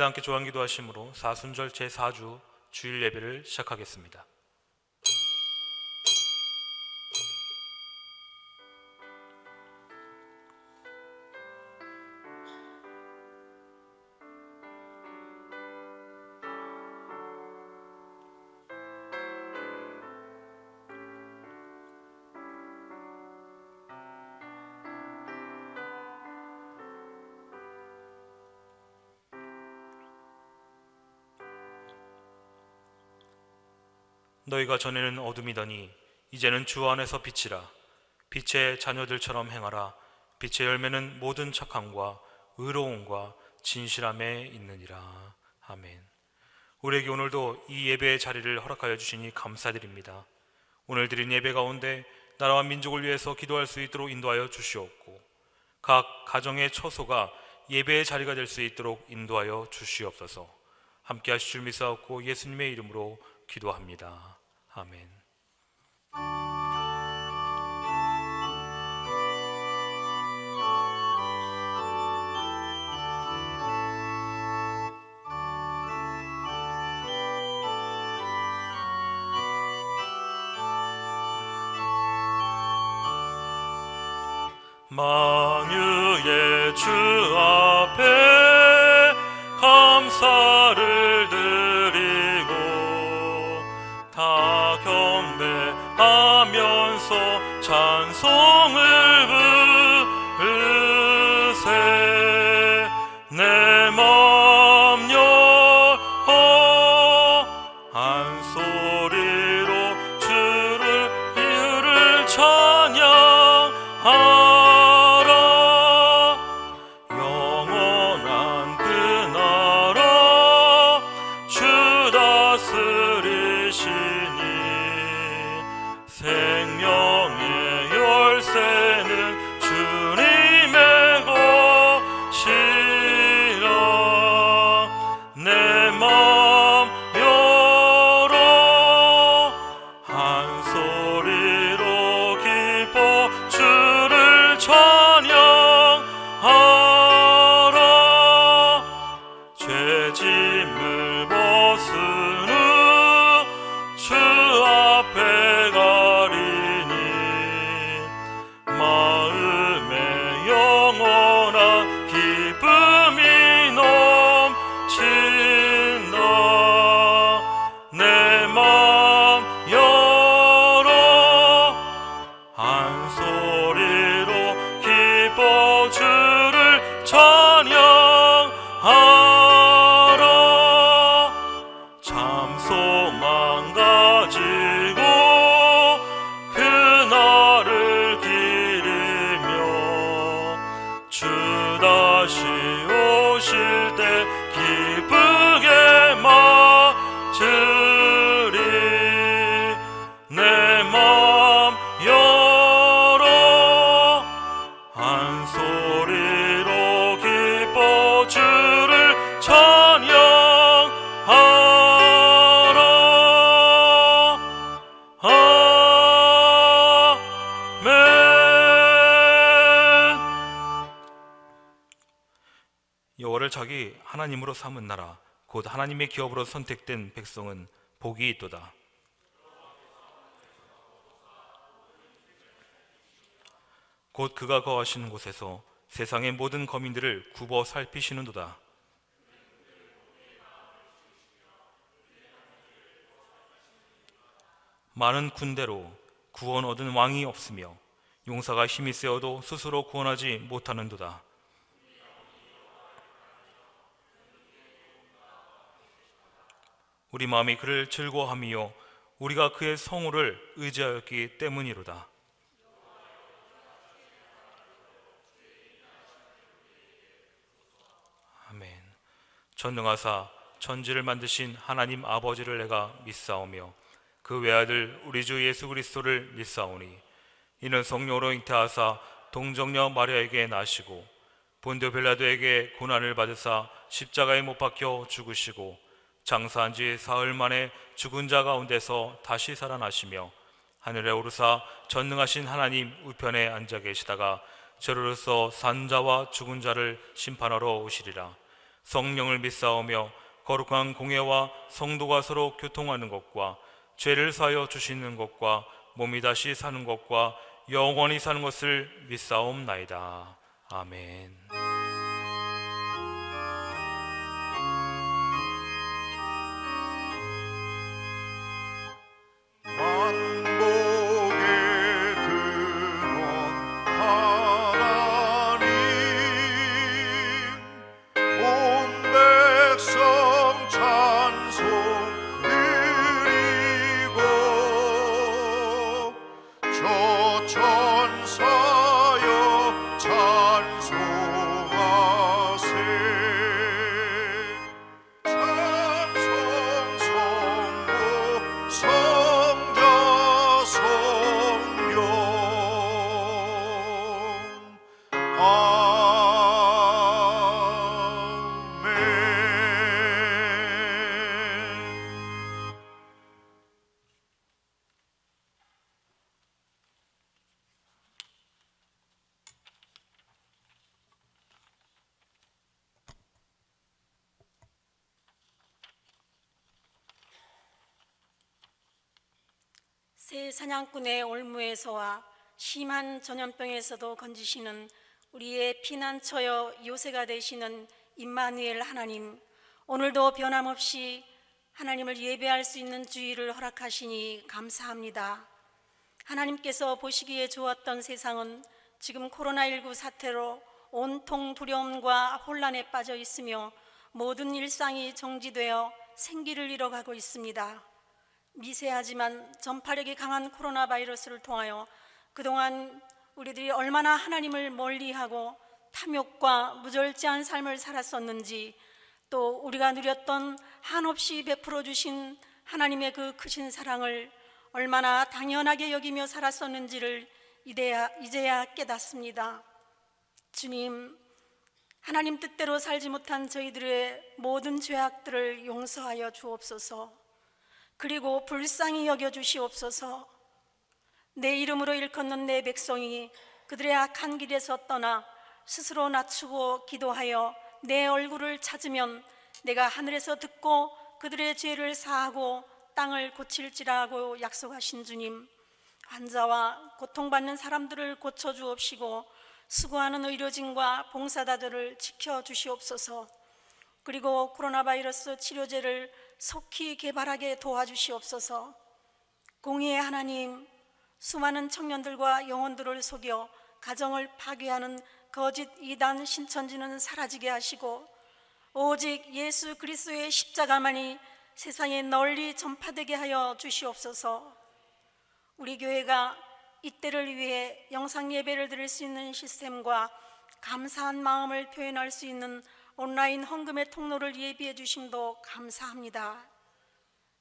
함께 조안기도 하심으로 사순절 제4주 주일 예배를 시작하겠습니다. 너희가 전에는 어둠이더니 이제는 주 안에서 빛이라. 빛의 자녀들처럼 행하라. 빛의 열매는 모든 착함과 의로움과 진실함에 있느니라. 아멘. 우리에게 오늘도 이 예배의 자리를 허락하여 주시니 감사드립니다. 오늘 드린 예배 가운데 나라와 민족을 위해서 기도할 수 있도록 인도하여 주시옵고, 각 가정의 처소가 예배의 자리가 될 수 있도록 인도하여 주시옵소서. 함께 하실 줄 믿사옵고 예수님의 이름으로 기도합니다. 아멘. 만유의 주 앞에 감사를 드리고 다 경배하면서 찬송을 부르세. 내 맘 여호 한 소리로 주를 찬양하라. 생명의 열쇠는 주님의 것이라. 내 맘 열어 한 소리로 기뻐 주를 찬양하라. 죄짐을 벗은 후 주 앞에 가리니 마음에 영원한 기쁨이 넘친다. 내 맘 열어 한 소리로 기뻐 주를 찬양하라. 참 소망 가지고 그날을 기리며 주 다시 오실 때 기쁘게 맞으리. 내 맘 열어 한 소리로 기뻐 주를 찬양하라. 여호와를 자기 하나님으로 삼은 나라 곧 하나님의 기업으로 선택된 백성은 복이 있도다. 곧 그가 거하시는 곳에서 세상의 모든 거민들을 굽어 살피시는도다. 많은 군대로 구원 얻은 왕이 없으며 용사가 힘이 세어도 스스로 구원하지 못하는도다. 우리 마음이 그를 즐거워하며 우리가 그의 성호를 의지하였기 때문이로다. 아멘. 전능하사 천지를 만드신 하나님 아버지를 내가 믿사오며 그 외아들 우리 주 예수 그리스도를 믿사오니 이는 성령으로 잉태하사 동정녀 마리아에게 나시고 본디오 빌라도에게 고난을 받으사 십자가에 못 박혀 죽으시고 장사한 지 사흘 만에 죽은 자 가운데서 다시 살아나시며 하늘에 오르사 전능하신 하나님 우편에 앉아 계시다가 저로서 산 자와 죽은 자를 심판하러 오시리라. 성령을 믿사오며 거룩한 공예와 성도가 서로 교통하는 것과 죄를 사하여 주시는 것과 몸이 다시 사는 것과 영원히 사는 것을 믿사옵나이다. 아멘. 새 사냥꾼의 올무에서와 심한 전염병에서도 건지시는 우리의 피난처여 요새가 되시는 임마누엘 하나님, 오늘도 변함없이 하나님을 예배할 수 있는 주의를 허락하시니 감사합니다. 하나님께서 보시기에 좋았던 세상은 지금 코로나19 사태로 온통 두려움과 혼란에 빠져 있으며 모든 일상이 정지되어 생기를 잃어가고 있습니다. 미세하지만 전파력이 강한 코로나 바이러스를 통하여 그동안 우리들이 얼마나 하나님을 멀리하고 탐욕과 무절제한 삶을 살았었는지, 또 우리가 누렸던 한없이 베풀어 주신 하나님의 그 크신 사랑을 얼마나 당연하게 여기며 살았었는지를 이제야 깨닫습니다. 주님, 하나님 뜻대로 살지 못한 저희들의 모든 죄악들을 용서하여 주옵소서. 그리고 불쌍히 여겨주시옵소서. 내 이름으로 일컫는 내 백성이 그들의 악한 길에서 떠나 스스로 낮추고 기도하여 내 얼굴을 찾으면 내가 하늘에서 듣고 그들의 죄를 사하고 땅을 고칠지라 하고 약속하신 주님, 환자와 고통받는 사람들을 고쳐주옵시고 수고하는 의료진과 봉사자들을 지켜주시옵소서. 그리고 코로나 바이러스 치료제를 속히 개발하게 도와주시옵소서. 공의의 하나님, 수많은 청년들과 영혼들을 속여 가정을 파괴하는 거짓 이단 신천지는 사라지게 하시고 오직 예수 그리스도의 십자가만이 세상에 널리 전파되게 하여 주시옵소서. 우리 교회가 이때를 위해 영상 예배를 드릴 수 있는 시스템과 감사한 마음을 표현할 수 있는 온라인 헌금의 통로를 예비해 주심도 감사합니다.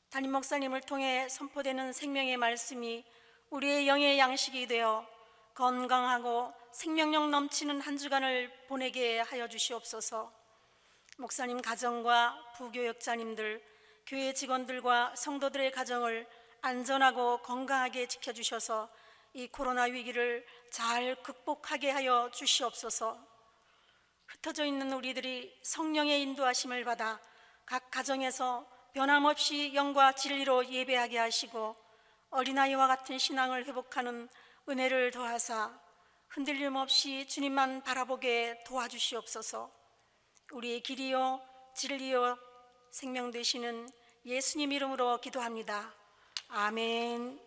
담임 목사님을 통해 선포되는 생명의 말씀이 우리의 영의 양식이 되어 건강하고 생명력 넘치는 한 주간을 보내게 하여 주시옵소서. 목사님 가정과 부교역자님들, 교회 직원들과 성도들의 가정을 안전하고 건강하게 지켜주셔서 이 코로나 위기를 잘 극복하게 하여 주시옵소서. 흩어져 있는 우리들이 성령의 인도하심을 받아 각 가정에서 변함없이 영과 진리로 예배하게 하시고 어린아이와 같은 신앙을 회복하는 은혜를 더하사 흔들림 없이 주님만 바라보게 도와주시옵소서. 우리의 길이요 진리요 생명 되시는 예수님 이름으로 기도합니다. 아멘.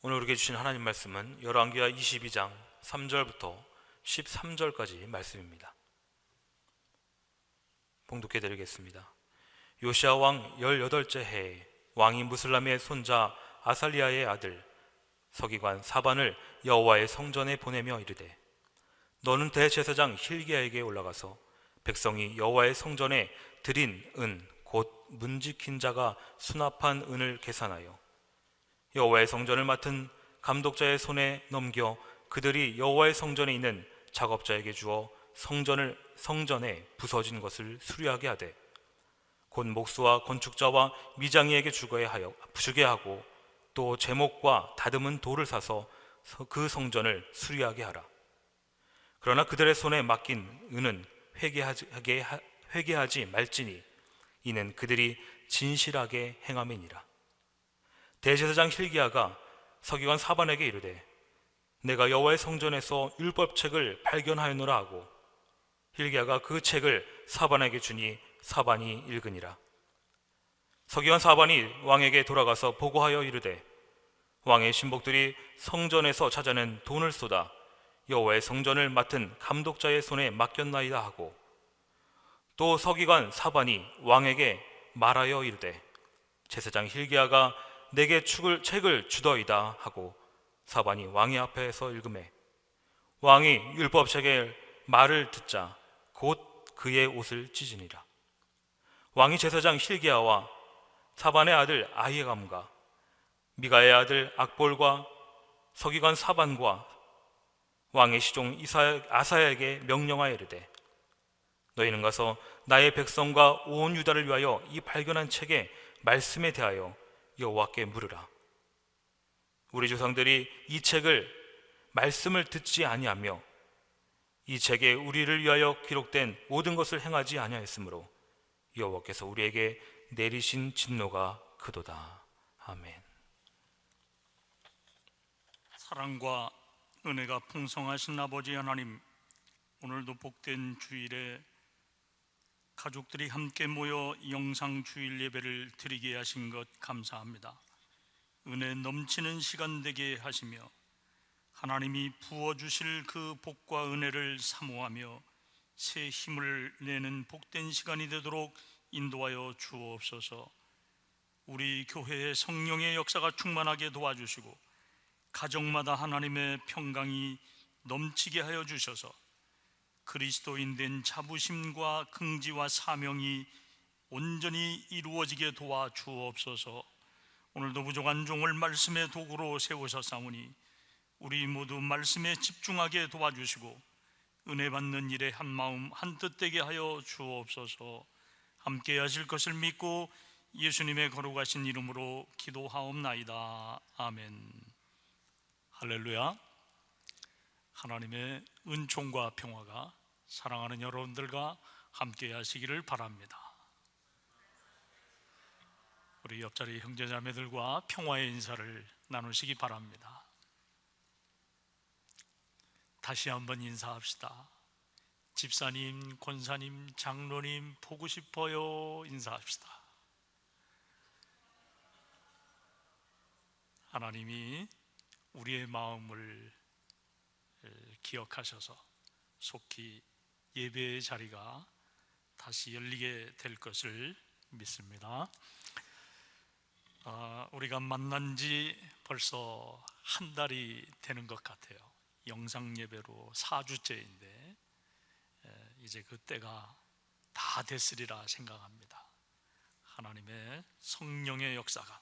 오늘 우리에게 주신 하나님 말씀은 열왕기하 22장 3절부터 13절까지 말씀입니다. 봉독해 드리겠습니다. 요시야 왕 18째 해에 왕이 무슬람의 손자 아살리아의 아들 서기관 사반을 여호와의 성전에 보내며 이르되, 너는 대제사장 hil기야에게 올라가서 백성이 여호와의 성전에 드린 은 곧 문지킨 자가 수납한 은을 계산하여 여호와의 성전을 맡은 감독자의 손에 넘겨 그들이 여호와의 성전에 있는 작업자에게 주어 성전에 부서진 것을 수리하게 하되 곧 목수와 건축자와 미장이에게 주게 하고 또 제목과 다듬은 돌을 사서 그 성전을 수리하게 하라. 그러나 그들의 손에 맡긴 은은 회개하지 말지니 이는 그들이 진실하게 행함이니라. 대제사장 hil기야가 서기관 사반에게 이르되 내가 여호와의 성전에서 율법책을 발견하였노라 하고 hil기야가 그 책을 사반에게 주니 사반이 읽으니라. 서기관 사반이 왕에게 돌아가서 보고하여 이르되 왕의 신복들이 성전에서 찾아낸 돈을 쏟아 여호와의 성전을 맡은 감독자의 손에 맡겼나이다 하고 또 서기관 사반이 왕에게 말하여 이르되 제사장 hil기야가 내게 책을 주더이다 하고 사반이 왕의 앞에서 읽으매 왕이 율법책의 말을 듣자 곧 그의 옷을 찢으니라. 왕이 제사장 hil기야와 사반의 아들 아히감과 미가의 아들 악볼과 서기관 사반과 왕의 시종 아사야에게 명령하여 이르되 너희는 가서 나의 백성과 온 유다를 위하여 이 발견한 책의 말씀에 대하여 여호와께 물으라. 우리 조상들이 이 책을 말씀을 듣지 아니하며 이 책에 우리를 위하여 기록된 모든 것을 행하지 아니하였으므로 여호와께서 우리에게 내리신 진노가 크도다. 아멘. 사랑과 은혜가 풍성하신 아버지 하나님, 오늘도 복된 주일에 가족들이 함께 모여 영상 주일 예배를 드리게 하신 것 감사합니다. 은혜 넘치는 시간 되게 하시며 하나님이 부어주실 그 복과 은혜를 사모하며 새 힘을 내는 복된 시간이 되도록 인도하여 주옵소서. 우리 교회의 성령의 역사가 충만하게 도와주시고 가정마다 하나님의 평강이 넘치게 하여 주셔서 그리스도인 된 자부심과 긍지와 사명이 온전히 이루어지게 도와주옵소서. 오늘도 부족한 종을 말씀의 도구로 세우셨사오니 우리 모두 말씀에 집중하게 도와주시고 은혜 받는 일에 한마음 한뜻 되게 하여 주옵소서. 함께 하실 것을 믿고 예수님의 거룩하신 이름으로 기도하옵나이다. 아멘. 할렐루야. 하나님의 은총과 평화가 사랑하는 여러분들과 함께 하시기를 바랍니다. 우리 옆자리 형제자매들과 평화의 인사를 나누시기 바랍니다. 다시 한번 인사합시다. 집사님, 권사님, 장로님 보고 싶어요. 인사합시다. 하나님이 우리의 마음을 기억하셔서 속히 예배의 자리가 다시 열리게 될 것을 믿습니다. 우리가 만난 지 벌써 한 달이 되는 것 같아요. 영상 예배로 4주째인데 이제 그 때가 다 됐으리라 생각합니다. 하나님의 성령의 역사가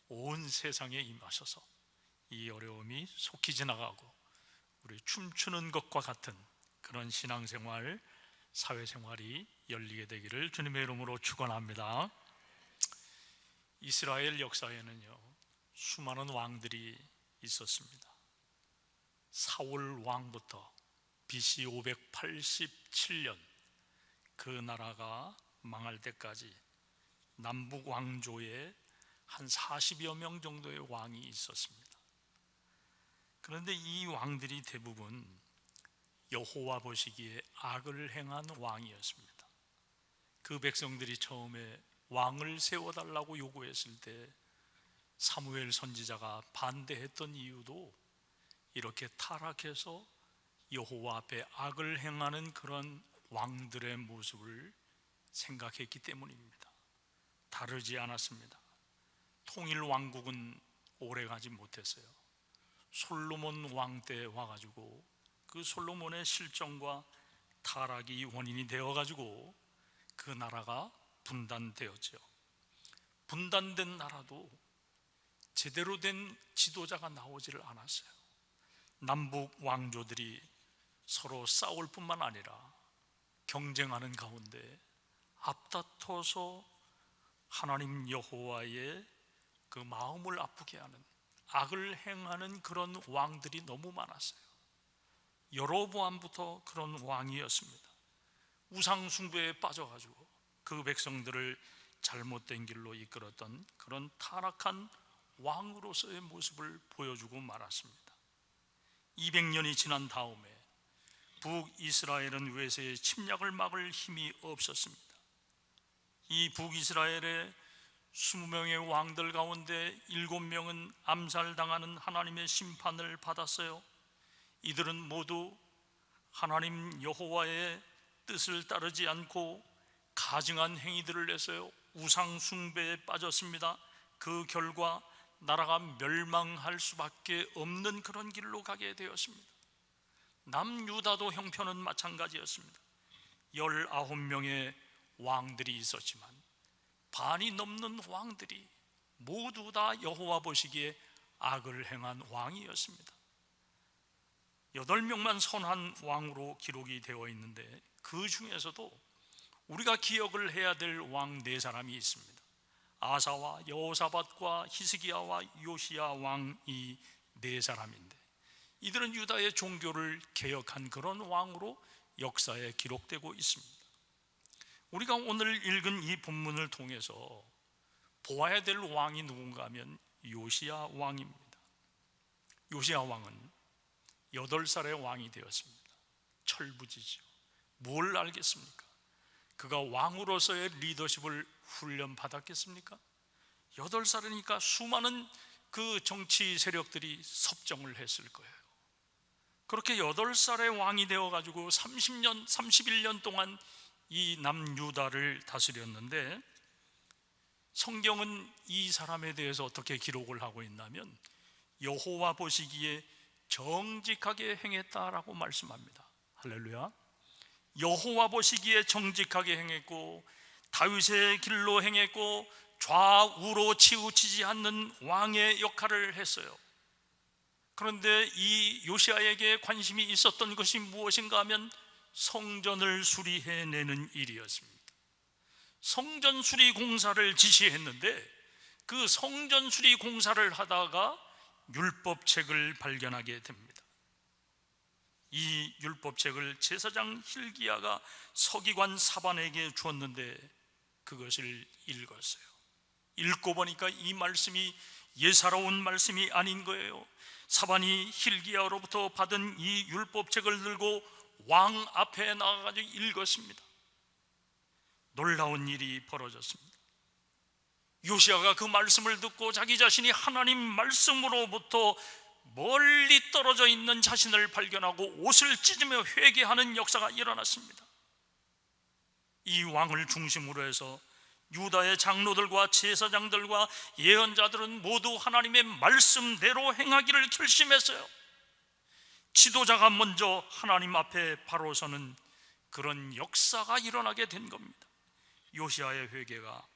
온 세상에 임하셔서 이 어려움이 속히 지나가고 우리 춤추는 것과 같은 그런 신앙생활, 사회생활이 열리게 되기를 주님의 이름으로 축원합니다. 이스라엘 역사에는요 수많은 왕들이 있었습니다. 사울 왕부터 BC 587년 그 나라가 망할 때까지 남북 왕조에 한 40여 명 정도의 왕이 있었습니다. 그런데 이 왕들이 대부분 여호와 보시기에 악을 행한 왕이었습니다. 그 백성들이 처음에 왕을 세워달라고 요구했을 때 사무엘 선지자가 반대했던 이유도 이렇게 타락해서 여호와 앞에 악을 행하는 그런 왕들의 모습을 생각했기 때문입니다. 다르지 않았습니다. 통일 왕국은 오래가지 못했어요. 솔로몬 왕 때 와가지고 그 솔로몬의 실정과 타락이 원인이 되어가지고 그 나라가 분단되었죠. 분단된 나라도 제대로 된 지도자가 나오지를 않았어요. 남북 왕조들이 서로 싸울 뿐만 아니라 경쟁하는 가운데 앞다퉈서 하나님 여호와의 그 마음을 아프게 하는 악을 행하는 그런 왕들이 너무 많았어요. 여로보암부터 그런 왕이었습니다. 우상 숭배에 빠져가지고 그 백성들을 잘못된 길로 이끌었던 그런 타락한 왕으로서의 모습을 보여주고 말았습니다. 200년이 지난 다음에 북이스라엘은 외세의 침략을 막을 힘이 없었습니다. 이 북이스라엘의 20명의 왕들 가운데 7명은 암살당하는 하나님의 심판을 받았어요. 이들은 모두 하나님 여호와의 뜻을 따르지 않고 가증한 행위들을 했어요. 우상 숭배에 빠졌습니다. 그 결과 나라가 멸망할 수밖에 없는 그런 길로 가게 되었습니다. 남유다도 형편은 마찬가지였습니다. 19명의 왕들이 있었지만 반이 넘는 왕들이 모두 다 여호와 보시기에 악을 행한 왕이었습니다. 8명만 선한 왕으로 기록이 되어 있는데 그 중에서도 우리가 기억을 해야 될 왕 4사람이 있습니다. 아사와 여호사밧과 히스기야와 요시야 왕이 4사람인데 이들은 유다의 종교를 개혁한 그런 왕으로 역사에 기록되고 있습니다. 우리가 오늘 읽은 이 본문을 통해서 보아야 될 왕이 누군가 하면 요시야 왕입니다. 요시야 왕은 8살의 왕이 되었습니다. 철부지죠. 뭘 알겠습니까? 그가 왕으로서의 리더십을 훈련받았겠습니까? 8살이니까 수많은 그 정치 세력들이 섭정을 했을 거예요. 그렇게 8살의 왕이 되어가지고 31년 동안 이 남유다를 다스렸는데 성경은 이 사람에 대해서 어떻게 기록을 하고 있냐면 여호와 보시기에 정직하게 행했다라고 말씀합니다. 할렐루야. 여호와 보시기에 정직하게 행했고 다윗의 길로 행했고 좌우로 치우치지 않는 왕의 역할을 했어요. 그런데 이 요시야에게 관심이 있었던 것이 무엇인가 하면 성전을 수리해내는 일이었습니다. 성전 수리 공사를 지시했는데 그 성전 수리 공사를 하다가 율법책을 발견하게 됩니다. 이 율법책을 제사장 hil기야가 서기관 사반에게 주었는데 그것을 읽었어요. 읽고 보니까 이 말씀이 예사로운 말씀이 아닌 거예요. 사반이 hil기야로부터 받은 이 율법책을 들고 왕 앞에 나가가지고 읽었습니다. 놀라운 일이 벌어졌습니다. 요시야가 그 말씀을 듣고 자기 자신이 하나님 말씀으로부터 멀리 떨어져 있는 자신을 발견하고 옷을 찢으며 회개하는 역사가 일어났습니다. 이 왕을 중심으로 해서 유다의 장로들과 제사장들과 예언자들은 모두 하나님의 말씀대로 행하기를 결심했어요. 지도자가 먼저 하나님 앞에 바로 서는 그런 역사가 일어나게 된 겁니다. 요시야의 회개가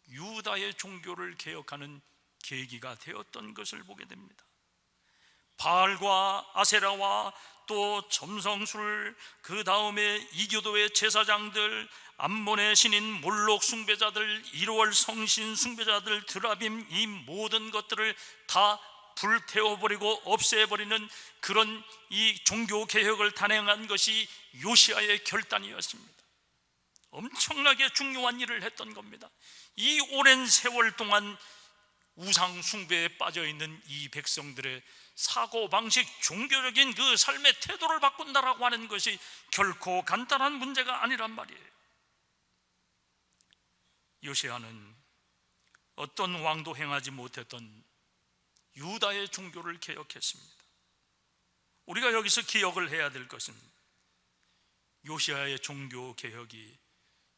유다의 종교를 개혁하는 계기가 되었던 것을 보게 됩니다. 바알과 아세라와 또 점성술, 그 다음에 이교도의 제사장들, 암몬의 신인 몰록 숭배자들, 1월 성신 숭배자들, 드라빔, 이 모든 것들을 다 불태워버리고 없애버리는 그런 이 종교 개혁을 단행한 것이 요시야의 결단이었습니다. 엄청나게 중요한 일을 했던 겁니다. 이 오랜 세월 동안 우상 숭배에 빠져있는 이 백성들의 사고방식, 종교적인 그 삶의 태도를 바꾼다라고 하는 것이 결코 간단한 문제가 아니란 말이에요. 요시야는 어떤 왕도 행하지 못했던 유다의 종교를 개혁했습니다. 우리가 여기서 기억을 해야 될 것은 요시야의 종교 개혁이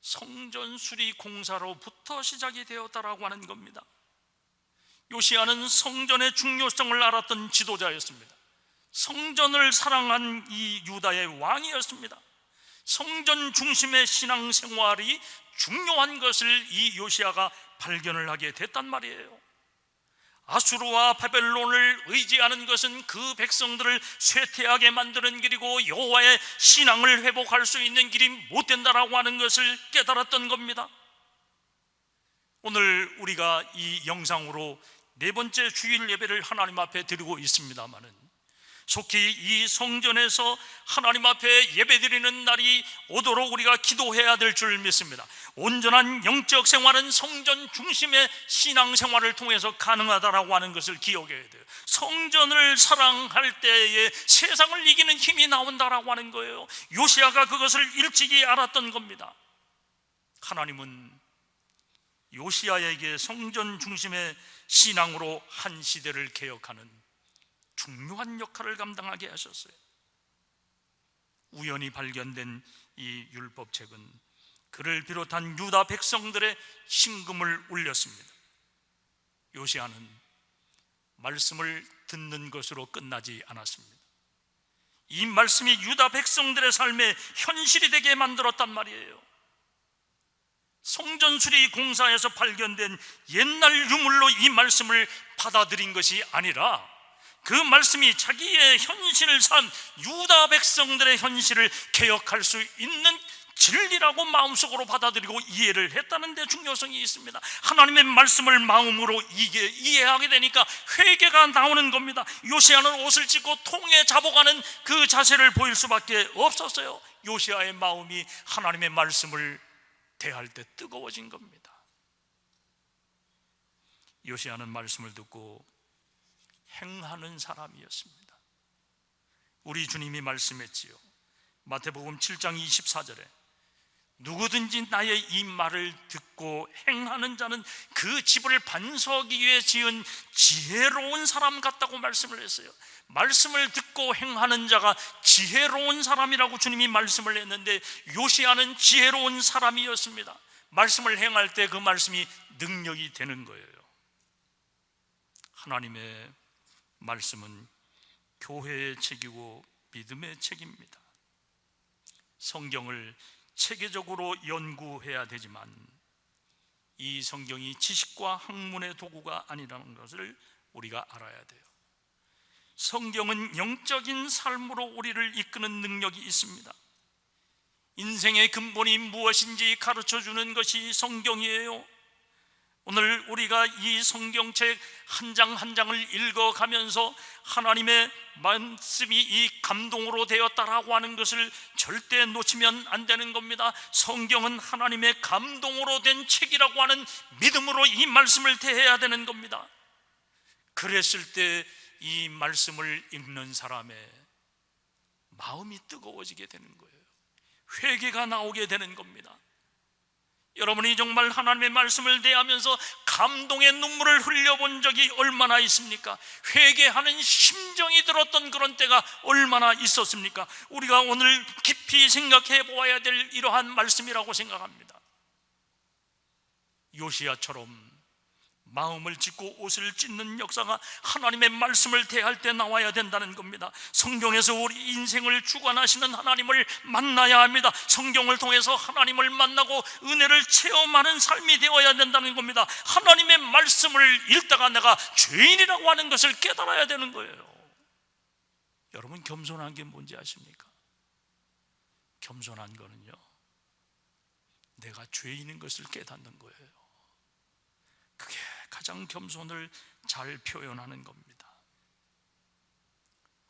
성전 수리 공사로부터 시작이 되었다라고 하는 겁니다. 요시야는 성전의 중요성을 알았던 지도자였습니다. 성전을 사랑한 이 유다의 왕이었습니다. 성전 중심의 신앙생활이 중요한 것을 이 요시야가 발견을 하게 됐단 말이에요. 아수르와 바벨론을 의지하는 것은 그 백성들을 쇠퇴하게 만드는 길이고 여호와의 신앙을 회복할 수 있는 길이 못 된다라고 하는 것을 깨달았던 겁니다. 오늘 우리가 이 영상으로 네 번째 주일 예배를 하나님 앞에 드리고 있습니다마는 속히 이 성전에서 하나님 앞에 예배드리는 날이 오도록 우리가 기도해야 될 줄 믿습니다. 온전한 영적 생활은 성전 중심의 신앙생활을 통해서 가능하다라고 하는 것을 기억해야 돼요. 성전을 사랑할 때에 세상을 이기는 힘이 나온다라고 하는 거예요. 요시야가 그것을 일찍이 알았던 겁니다. 하나님은 요시야에게 성전 중심의 신앙으로 한 시대를 개혁하는 중요한 역할을 감당하게 하셨어요. 우연히 발견된 이 율법책은 그를 비롯한 유다 백성들의 심금을 울렸습니다. 요시야는 말씀을 듣는 것으로 끝나지 않았습니다. 이 말씀이 유다 백성들의 삶의 현실이 되게 만들었단 말이에요. 성전 수리 공사에서 발견된 옛날 유물로 이 말씀을 받아들인 것이 아니라 그 말씀이 자기의 현실을 산 유다 백성들의 현실을 개혁할 수 있는 진리라고 마음속으로 받아들이고 이해를 했다는 데 중요성이 있습니다. 하나님의 말씀을 마음으로 이해하게 되니까 회개가 나오는 겁니다. 요시야는 옷을 찢고 통에 잡아가는 그 자세를 보일 수밖에 없었어요. 요시야의 마음이 하나님의 말씀을 대할 때 뜨거워진 겁니다. 요시야는 말씀을 듣고 행하는 사람이었습니다. 우리 주님이 말씀했지요. 마태복음 7장 24절에 누구든지 나의 이 말을 듣고 행하는 자는 그 집을 반석 위에 지은 지혜로운 사람 같다고 말씀을 했어요. 말씀을 듣고 행하는 자가 지혜로운 사람이라고 주님이 말씀을 했는데 요시야는 지혜로운 사람이었습니다. 말씀을 행할 때 그 말씀이 능력이 되는 거예요. 하나님의 말씀은 교회의 책이고 믿음의 책입니다. 성경을 체계적으로 연구해야 되지만 이 성경이 지식과 학문의 도구가 아니라는 것을 우리가 알아야 돼요. 성경은 영적인 삶으로 우리를 이끄는 능력이 있습니다. 인생의 근본이 무엇인지 가르쳐주는 것이 성경이에요. 오늘 우리가 이 성경책 한 장 한 장을 읽어가면서 하나님의 말씀이 이 감동으로 되었다라고 하는 것을 절대 놓치면 안 되는 겁니다. 성경은 하나님의 감동으로 된 책이라고 하는 믿음으로 이 말씀을 대해야 되는 겁니다. 그랬을 때 이 말씀을 읽는 사람의 마음이 뜨거워지게 되는 거예요. 회개가 나오게 되는 겁니다. 여러분이 정말 하나님의 말씀을 대하면서 감동의 눈물을 흘려본 적이 얼마나 있습니까? 회개하는 심정이 들었던 그런 때가 얼마나 있었습니까? 우리가 오늘 깊이 생각해 보아야 될 이러한 말씀이라고 생각합니다. 요시야처럼 마음을 찢고 옷을 찢는 역사가 하나님의 말씀을 대할 때 나와야 된다는 겁니다. 성경에서 우리 인생을 주관하시는 하나님을 만나야 합니다. 성경을 통해서 하나님을 만나고 은혜를 체험하는 삶이 되어야 된다는 겁니다. 하나님의 말씀을 읽다가 내가 죄인이라고 하는 것을 깨달아야 되는 거예요. 여러분, 겸손한 게 뭔지 아십니까? 겸손한 거는요, 내가 죄인인 것을 깨닫는 거예요. 그게 가장 겸손을 잘 표현하는 겁니다.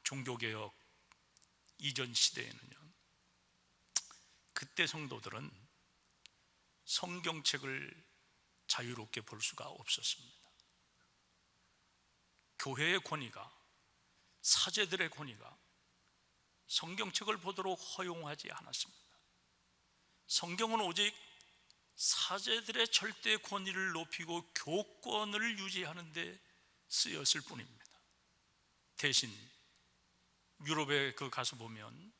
종교개혁 이전 시대에는요, 그때 성도들은 성경책을 자유롭게 볼 수가 없었습니다. 교회의 권위가, 사제들의 권위가 성경책을 보도록 허용하지 않았습니다. 성경은 오직 사제들의 절대 권위를 높이고 교권을 유지하는 데 쓰였을 뿐입니다. 대신 유럽에 가서 보면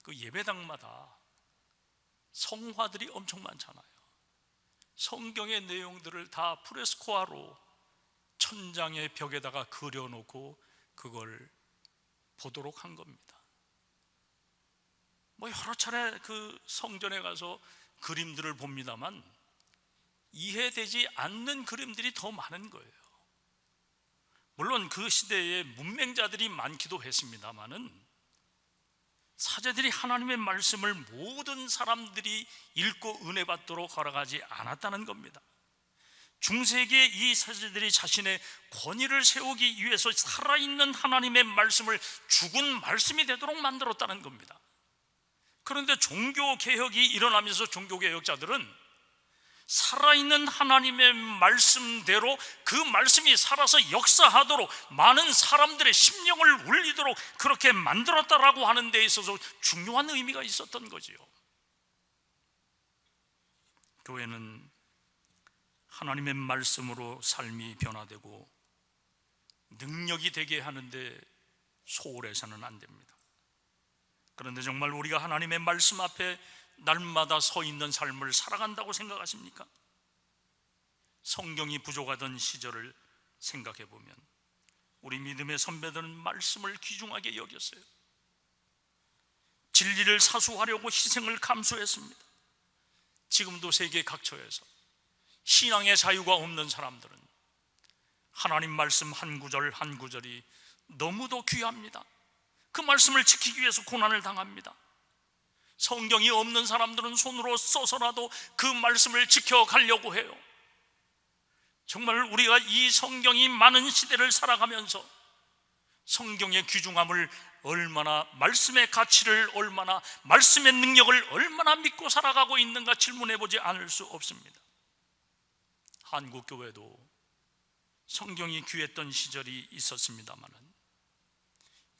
그 예배당마다 성화들이 엄청 많잖아요. 성경의 내용들을 다 프레스코아로 천장의 벽에다가 그려놓고 그걸 보도록 한 겁니다. 여러 차례 그 성전에 가서 그림들을 봅니다만 이해되지 않는 그림들이 더 많은 거예요. 물론 그 시대에 문맹자들이 많기도 했습니다마는 사제들이 하나님의 말씀을 모든 사람들이 읽고 은혜 받도록 허락하지 않았다는 겁니다. 중세기에 이 사제들이 자신의 권위를 세우기 위해서 살아있는 하나님의 말씀을 죽은 말씀이 되도록 만들었다는 겁니다. 그런데 종교개혁이 일어나면서 종교개혁자들은 살아있는 하나님의 말씀대로 그 말씀이 살아서 역사하도록 많은 사람들의 심령을 울리도록 그렇게 만들었다라고 하는 데 있어서 중요한 의미가 있었던 거지요. 교회는 하나님의 말씀으로 삶이 변화되고 능력이 되게 하는데 소홀해서는 안 됩니다. 그런데 정말 우리가 하나님의 말씀 앞에 날마다 서 있는 삶을 살아간다고 생각하십니까? 성경이 부족하던 시절을 생각해 보면 우리 믿음의 선배들은 말씀을 귀중하게 여겼어요. 진리를 사수하려고 희생을 감수했습니다. 지금도 세계 각처에서 신앙의 자유가 없는 사람들은 하나님 말씀 한 구절 한 구절이 너무도 귀합니다. 그 말씀을 지키기 위해서 고난을 당합니다. 성경이 없는 사람들은 손으로 써서라도 그 말씀을 지켜가려고 해요. 정말 우리가 이 성경이 많은 시대를 살아가면서 성경의 귀중함을 얼마나, 말씀의 가치를 얼마나, 말씀의 능력을 얼마나 믿고 살아가고 있는가 질문해 보지 않을 수 없습니다. 한국교회도 성경이 귀했던 시절이 있었습니다마는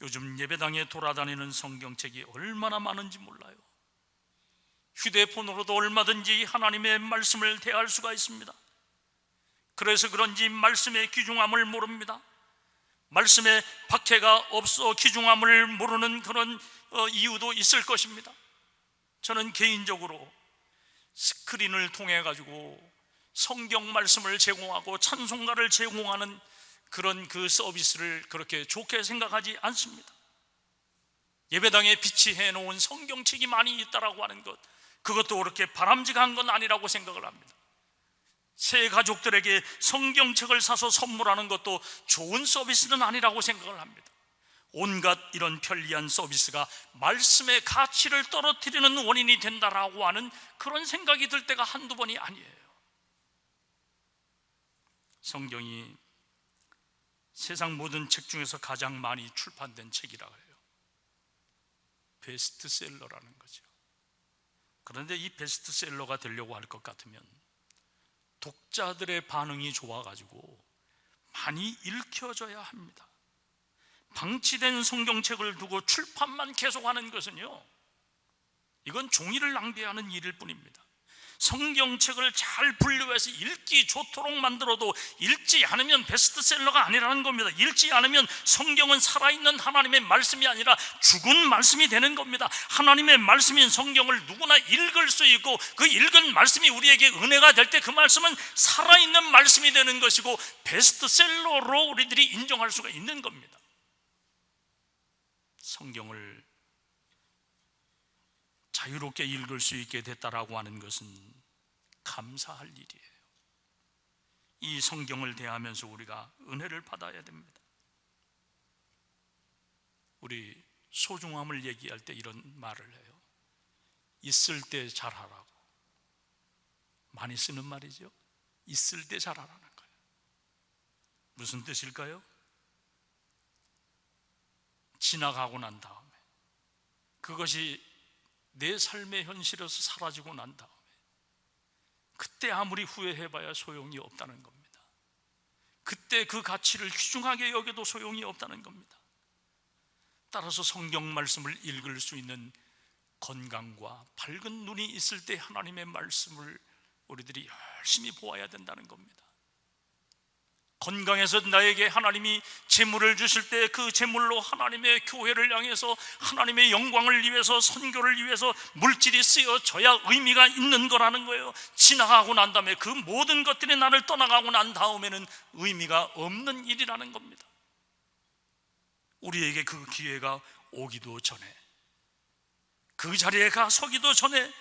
요즘 예배당에 돌아다니는 성경책이 얼마나 많은지 몰라요. 휴대폰으로도 얼마든지 하나님의 말씀을 대할 수가 있습니다. 그래서 그런지 말씀의 귀중함을 모릅니다. 말씀에 박해가 없어 귀중함을 모르는 그런 이유도 있을 것입니다. 저는 개인적으로 스크린을 통해 가지고 성경 말씀을 제공하고 찬송가를 제공하는 그런 그 서비스를 그렇게 좋게 생각하지 않습니다. 예배당에 비치해 놓은 성경책이 많이 있다라고 하는 것, 그것도 그렇게 바람직한 건 아니라고 생각을 합니다. 새 가족들에게 성경책을 사서 선물하는 것도 좋은 서비스는 아니라고 생각을 합니다. 온갖 이런 편리한 서비스가 말씀의 가치를 떨어뜨리는 원인이 된다라고 하는 그런 생각이 들 때가 한두 번이 아니에요. 성경이 세상 모든 책 중에서 가장 많이 출판된 책이라고 해요. 베스트셀러라는 거죠. 그런데 이 베스트셀러가 되려고 할 것 같으면 독자들의 반응이 좋아가지고 많이 읽혀져야 합니다. 방치된 성경책을 두고 출판만 계속하는 것은요, 이건 종이를 낭비하는 일일 뿐입니다. 성경책을 잘 분류해서 읽기 좋도록 만들어도 읽지 않으면 베스트셀러가 아니라는 겁니다. 읽지 않으면 성경은 살아있는 하나님의 말씀이 아니라 죽은 말씀이 되는 겁니다. 하나님의 말씀인 성경을 누구나 읽을 수 있고 그 읽은 말씀이 우리에게 은혜가 될 때 그 말씀은 살아있는 말씀이 되는 것이고 베스트셀러로 우리들이 인정할 수가 있는 겁니다. 성경을 자유롭게 읽을 수 있게 됐다라고 하는 것은 감사할 일이에요. 이 성경을 대하면서 우리가 은혜를 받아야 됩니다. 우리 소중함을 얘기할 때 이런 말을 해요. 있을 때 잘하라고. 많이 쓰는 말이죠. 있을 때 잘하라는 거예요. 무슨 뜻일까요? 지나가고 난 다음에 그것이 내 삶의 현실에서 사라지고 난 다음에 그때 아무리 후회해봐야 소용이 없다는 겁니다. 그때 그 가치를 귀중하게 여겨도 소용이 없다는 겁니다. 따라서 성경 말씀을 읽을 수 있는 건강과 밝은 눈이 있을 때 하나님의 말씀을 우리들이 열심히 보아야 된다는 겁니다. 건강해서 나에게 하나님이 재물을 주실 때 그 재물로 하나님의 교회를 향해서 하나님의 영광을 위해서 선교를 위해서 물질이 쓰여져야 의미가 있는 거라는 거예요. 지나가고 난 다음에 그 모든 것들이 나를 떠나가고 난 다음에는 의미가 없는 일이라는 겁니다. 우리에게 그 기회가 오기도 전에, 그 자리에 가 서기도 전에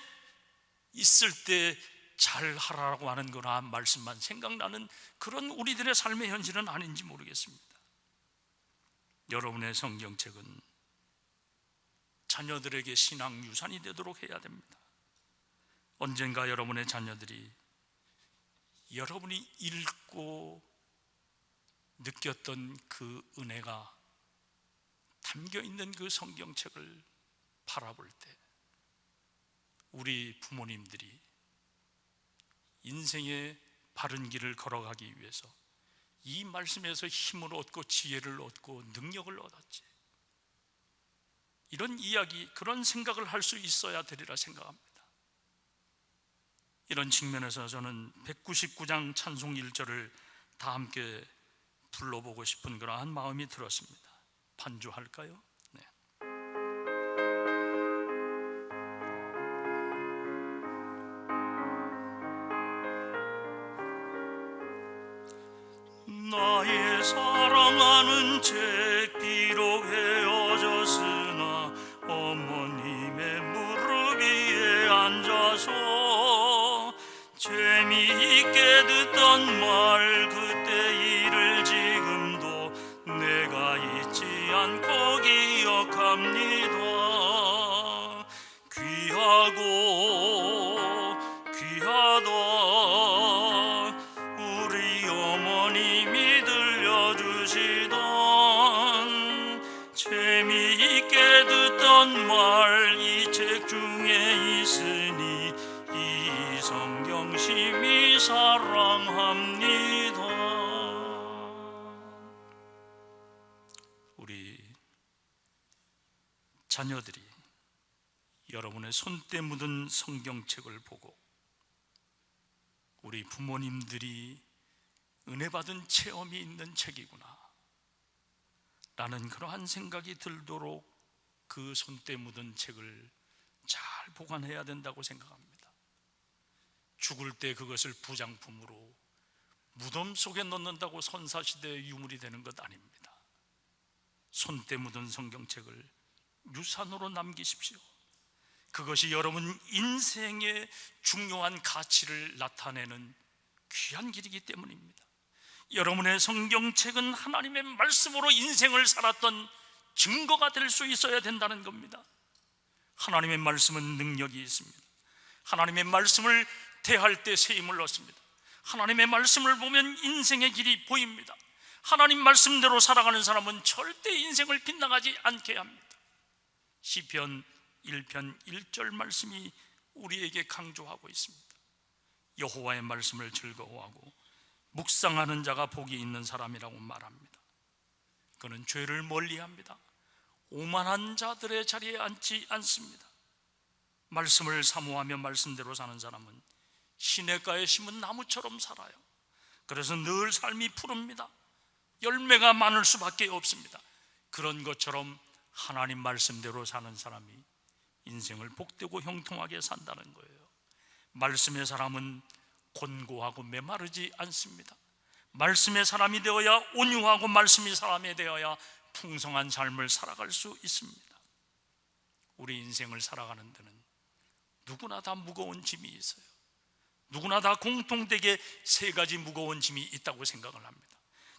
있을 때 잘하라고 하는 거나 말씀만 생각나는 그런 우리들의 삶의 현실은 아닌지 모르겠습니다. 여러분의 성경책은 자녀들에게 신앙 유산이 되도록 해야 됩니다. 언젠가 여러분의 자녀들이 여러분이 읽고 느꼈던 그 은혜가 담겨 있는 그 성경책을 바라볼 때 우리 부모님들이 인생의 바른 길을 걸어가기 위해서 이 말씀에서 힘을 얻고 지혜를 얻고 능력을 얻었지, 이런 이야기, 그런 생각을 할 수 있어야 되리라 생각합니다. 이런 측면에서 저는 199장 찬송 1절을 다 함께 불러보고 싶은 그러한 마음이 들었습니다. 반주할까요? 네. 나의 사랑하는 책 비록 헤어졌으나 어머님의 무릎 위에 앉아서 재미있게 듣던 말 그때 일을 지금도 내가 잊지 않고 기억합니다. 귀하고 귀하다 우리 어머님이 들려주시던 재미있게 듣던 말 이 책 중에 있으니 이 성경 심히 사랑합니다. 우리 자녀들이 여러분의 손때 묻은 성경책을 보고 우리 부모님들이 은혜 받은 체험이 있는 책이구나 라는 그러한 생각이 들도록 그 손때 묻은 책을 잘 보관해야 된다고 생각합니다. 죽을 때 그것을 부장품으로 무덤 속에 넣는다고 선사시대의 유물이 되는 것 아닙니다. 손때 묻은 성경책을 유산으로 남기십시오. 그것이 여러분 인생의 중요한 가치를 나타내는 귀한 길이기 때문입니다. 여러분의 성경책은 하나님의 말씀으로 인생을 살았던 증거가 될 수 있어야 된다는 겁니다. 하나님의 말씀은 능력이 있습니다. 하나님의 말씀을 대할 때 새 힘을 얻습니다. 하나님의 말씀을 보면 인생의 길이 보입니다. 하나님 말씀대로 살아가는 사람은 절대 인생을 빗나가지 않게 합니다. 시편 1편 1절 말씀이 우리에게 강조하고 있습니다. 여호와의 말씀을 즐거워하고 묵상하는 자가 복이 있는 사람이라고 말합니다. 그는 죄를 멀리합니다. 오만한 자들의 자리에 앉지 않습니다. 말씀을 사모하며 말씀대로 사는 사람은 시냇가에 심은 나무처럼 살아요. 그래서 늘 삶이 푸릅니다. 열매가 많을 수밖에 없습니다. 그런 것처럼 하나님 말씀대로 사는 사람이 인생을 복되고 형통하게 산다는 거예요. 말씀의 사람은 곤고하고 메마르지 않습니다. 말씀의 사람이 되어야 온유하고 말씀의 사람이 되어야 풍성한 삶을 살아갈 수 있습니다. 우리 인생을 살아가는 데는 누구나 다 무거운 짐이 있어요. 누구나 다 공통되게 세 가지 무거운 짐이 있다고 생각을 합니다.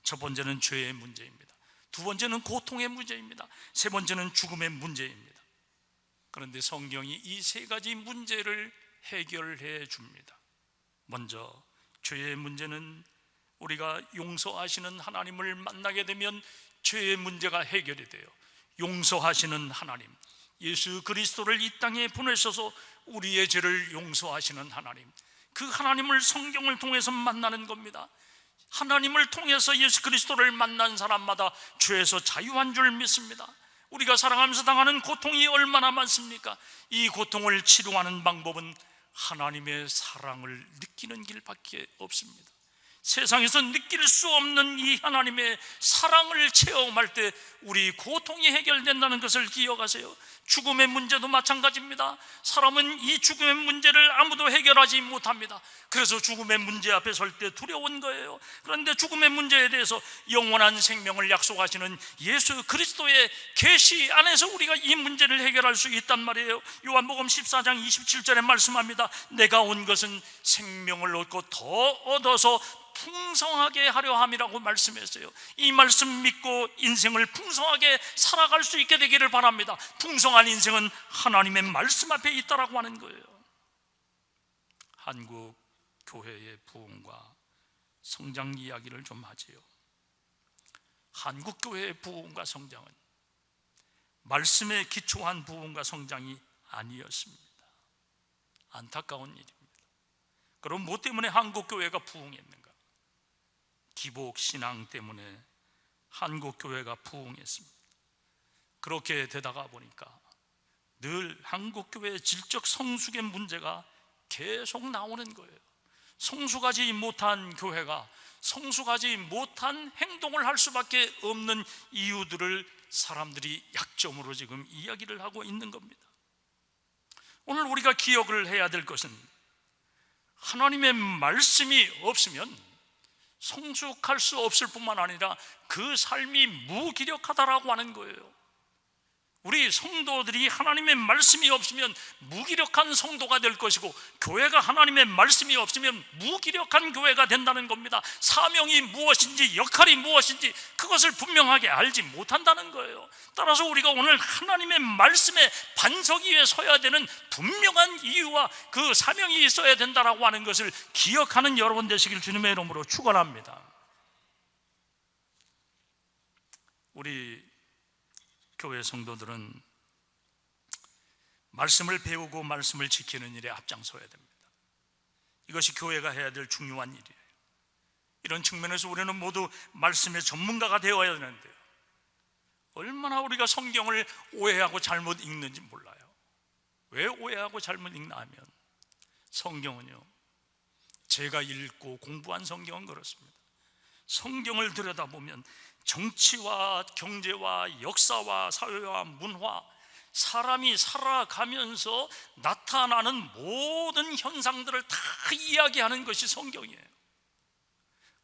첫 번째는 죄의 문제입니다. 두 번째는 고통의 문제입니다. 세 번째는 죽음의 문제입니다. 그런데 성경이 이 세 가지 문제를 해결해 줍니다. 먼저 죄의 문제는 우리가 용서하시는 하나님을 만나게 되면 죄의 문제가 해결이 돼요. 용서하시는 하나님, 예수 그리스도를 이 땅에 보내셔서 우리의 죄를 용서하시는 하나님, 그 하나님을 성경을 통해서 만나는 겁니다. 하나님을 통해서 예수 그리스도를 만난 사람마다 죄에서 자유한 줄 믿습니다. 우리가 살아가면서 당하는 고통이 얼마나 많습니까? 이 고통을 치료하는 방법은 하나님의 사랑을 느끼는 길밖에 없습니다. 세상에서 느낄 수 없는 이 하나님의 사랑을 체험할 때 우리 고통이 해결된다는 것을 기억하세요. 죽음의 문제도 마찬가지입니다. 사람은 이 죽음의 문제를 아무도 해결하지 못합니다. 그래서 죽음의 문제 앞에 설 때 두려운 거예요. 그런데 죽음의 문제에 대해서 영원한 생명을 약속하시는 예수 그리스도의 계시 안에서 우리가 이 문제를 해결할 수 있단 말이에요. 요한복음 14장 27절에 말씀합니다. 내가 온 것은 생명을 얻고 더 얻어서 풍성하게 하려 함이라고 말씀했어요. 이 말씀 믿고 인생을 풍성하게 살아갈 수 있게 되기를 바랍니다. 풍성한 인생은 하나님의 말씀 앞에 있다라고 하는 거예요. 한국 교회의 부흥과 성장 이야기를 좀 하지요. 한국 교회의 부흥과 성장은 말씀에 기초한 부흥과 성장이 아니었습니다. 안타까운 일입니다. 그럼 뭐 때문에 한국 교회가 부흥했는가? 기복 신앙 때문에 한국 교회가 부흥했습니다. 그렇게 되다가 보니까 늘 한국 교회의 질적 성숙의 문제가 계속 나오는 거예요. 성숙하지 못한 교회가 성숙하지 못한 행동을 할 수밖에 없는 이유들을 사람들이 약점으로 지금 이야기를 하고 있는 겁니다. 오늘 우리가 기억을 해야 될 것은 하나님의 말씀이 없으면 성숙할 수 없을 뿐만 아니라 그 삶이 무기력하다라고 하는 거예요. 우리 성도들이 하나님의 말씀이 없으면 무기력한 성도가 될 것이고, 교회가 하나님의 말씀이 없으면 무기력한 교회가 된다는 겁니다. 사명이 무엇인지, 역할이 무엇인지 그것을 분명하게 알지 못한다는 거예요. 따라서 우리가 오늘 하나님의 말씀에 반석 위에 서야 되는 분명한 이유와 그 사명이 있어야 된다라고 하는 것을 기억하는 여러분 되시길 주님의 이름으로 축원합니다. 우리 교회 성도들은 말씀을 배우고 말씀을 지키는 일에 앞장서야 됩니다. 이것이 교회가 해야 될 중요한 일이에요. 이런 측면에서 우리는 모두 말씀의 전문가가 되어야 되는데요, 얼마나 우리가 성경을 오해하고 잘못 읽는지 몰라요. 왜 오해하고 잘못 읽나 하면, 성경은요, 제가 읽고 공부한 성경은 그렇습니다. 성경을 들여다보면 정치와 경제와 역사와 사회와 문화, 사람이 살아가면서 나타나는 모든 현상들을 다 이야기하는 것이 성경이에요.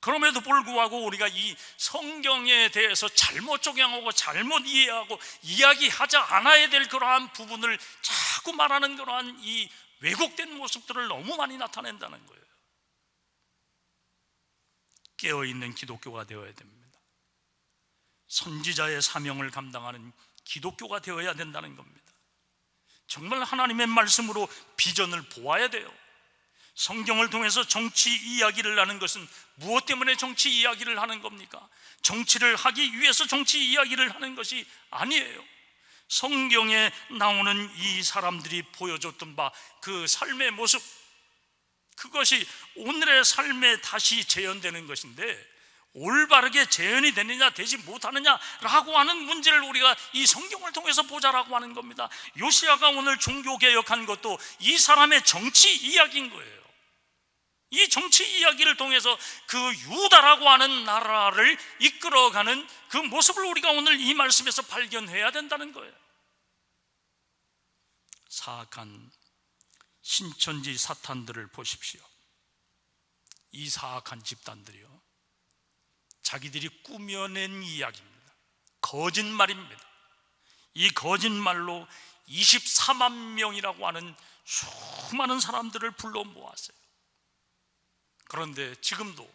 그럼에도 불구하고 우리가 이 성경에 대해서 잘못 적용하고 잘못 이해하고 이야기하지 않아야 될 그러한 부분을 자꾸 말하는 그러한 이 왜곡된 모습들을 너무 많이 나타낸다는 거예요. 깨어있는 기독교가 되어야 됩니다. 선지자의 사명을 감당하는 기독교가 되어야 된다는 겁니다. 정말 하나님의 말씀으로 비전을 보아야 돼요. 성경을 통해서 정치 이야기를 하는 것은 무엇 때문에 정치 이야기를 하는 겁니까? 정치를 하기 위해서 정치 이야기를 하는 것이 아니에요. 성경에 나오는 이 사람들이 보여줬던 바 그 삶의 모습, 그것이 오늘의 삶에 다시 재현되는 것인데, 올바르게 재현이 되느냐 되지 못하느냐라고 하는 문제를 우리가 이 성경을 통해서 보자라고 하는 겁니다. 요시야가 오늘 종교개혁한 것도 이 사람의 정치 이야기인 거예요. 이 정치 이야기를 통해서 그 유다라고 하는 나라를 이끌어가는 그 모습을 우리가 오늘 이 말씀에서 발견해야 된다는 거예요. 사악한 신천지 사탄들을 보십시오. 이 사악한 집단들이요, 자기들이 꾸며낸 이야기입니다. 거짓말입니다. 이 거짓말로 24만 명이라고 하는 수많은 사람들을 불러 모았어요. 그런데 지금도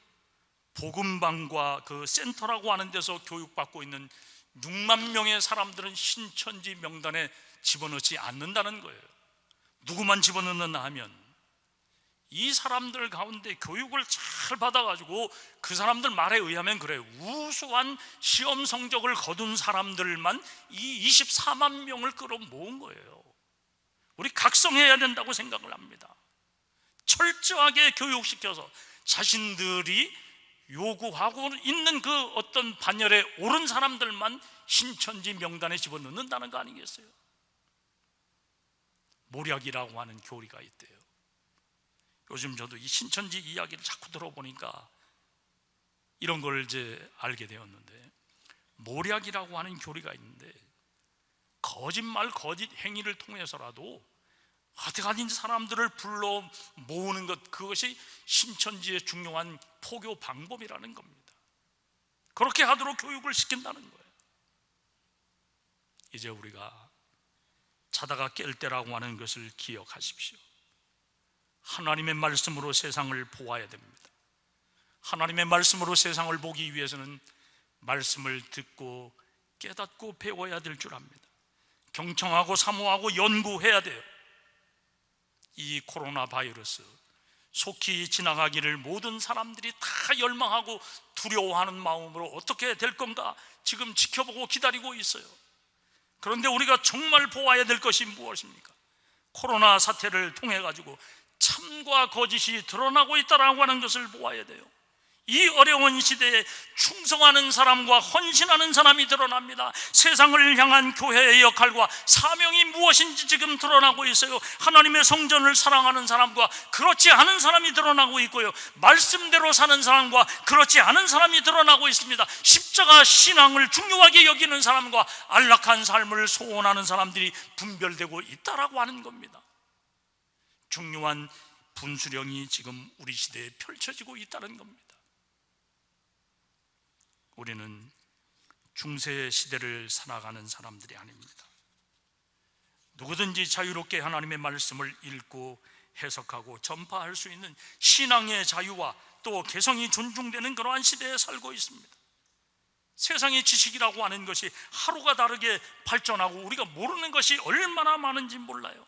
복음방과 그 센터라고 하는 데서 교육받고 있는 6만 명의 사람들은 신천지 명단에 집어넣지 않는다는 거예요. 누구만 집어넣느냐 하면 이 사람들 가운데 교육을 잘 받아가지고 그 사람들 말에 의하면 그래요, 우수한 시험 성적을 거둔 사람들만 이 24만 명을 끌어모은 거예요. 우리 각성해야 된다고 생각을 합니다. 철저하게 교육시켜서 자신들이 요구하고 있는 그 어떤 반열에 오른 사람들만 신천지 명단에 집어넣는다는 거 아니겠어요? 모략이라고 하는 교리가 있대요. 요즘 저도 이 신천지 이야기를 자꾸 들어보니까 이런 걸 이제 알게 되었는데, 모략이라고 하는 교리가 있는데, 거짓말, 거짓 행위를 통해서라도 어떻게든 사람들을 불러 모으는 것, 그것이 신천지의 중요한 포교 방법이라는 겁니다. 그렇게 하도록 교육을 시킨다는 거예요. 이제 우리가 자다가 깰 때라고 하는 것을 기억하십시오. 하나님의 말씀으로 세상을 보아야 됩니다. 하나님의 말씀으로 세상을 보기 위해서는 말씀을 듣고 깨닫고 배워야 될 줄 압니다. 경청하고 사모하고 연구해야 돼요. 이 코로나 바이러스 속히 지나가기를 모든 사람들이 다 열망하고 두려워하는 마음으로 어떻게 될 건가 지금 지켜보고 기다리고 있어요. 그런데 우리가 정말 보아야 될 것이 무엇입니까? 코로나 사태를 통해 가지고 참과 거짓이 드러나고 있다라고 하는 것을 보아야 돼요. 이 어려운 시대에 충성하는 사람과 헌신하는 사람이 드러납니다. 세상을 향한 교회의 역할과 사명이 무엇인지 지금 드러나고 있어요. 하나님의 성전을 사랑하는 사람과 그렇지 않은 사람이 드러나고 있고요, 말씀대로 사는 사람과 그렇지 않은 사람이 드러나고 있습니다. 십자가 신앙을 중요하게 여기는 사람과 안락한 삶을 소원하는 사람들이 분별되고 있다라고 하는 겁니다. 중요한 분수령이 지금 우리 시대에 펼쳐지고 있다는 겁니다. 우리는 중세 시대를 살아가는 사람들이 아닙니다. 누구든지 자유롭게 하나님의 말씀을 읽고 해석하고 전파할 수 있는 신앙의 자유와 또 개성이 존중되는 그러한 시대에 살고 있습니다. 세상의 지식이라고 하는 것이 하루가 다르게 발전하고 우리가 모르는 것이 얼마나 많은지 몰라요.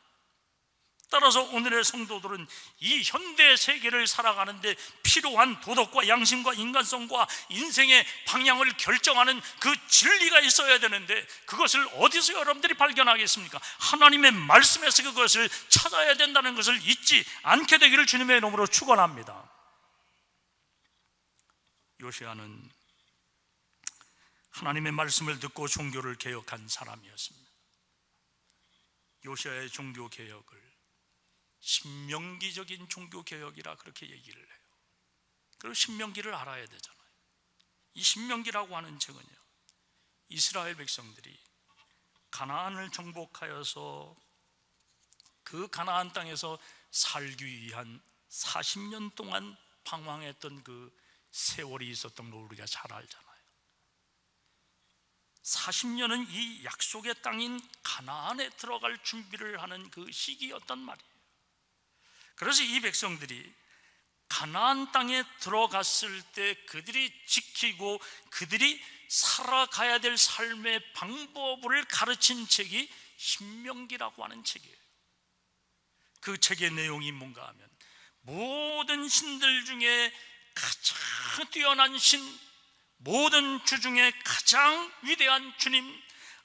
따라서 오늘의 성도들은 이 현대 세계를 살아가는데 필요한 도덕과 양심과 인간성과 인생의 방향을 결정하는 그 진리가 있어야 되는데 그것을 어디서 여러분들이 발견하겠습니까? 하나님의 말씀에서 그것을 찾아야 된다는 것을 잊지 않게 되기를 주님의 이름으로 축원합니다. 요시야는 하나님의 말씀을 듣고 종교를 개혁한 사람이었습니다. 요시야의 종교 개혁을 신명기적인 종교개혁이라 그렇게 얘기를 해요. 그리고 신명기를 알아야 되잖아요. 이 신명기라고 하는 책은요, 이스라엘 백성들이 가나안을 정복하여서 그 가나안 땅에서 살기 위한 40년 동안 방황했던 그 세월이 있었던 걸 우리가 잘 알잖아요. 40년은 이 약속의 땅인 가나안에 들어갈 준비를 하는 그 시기였단 말이에요. 그래서 이 백성들이 가나안 땅에 들어갔을 때 그들이 지키고 그들이 살아가야 될 삶의 방법을 가르친 책이 신명기라고 하는 책이에요. 그 책의 내용이 뭔가 하면 모든 신들 중에 가장 뛰어난 신, 모든 주 중에 가장 위대한 주님,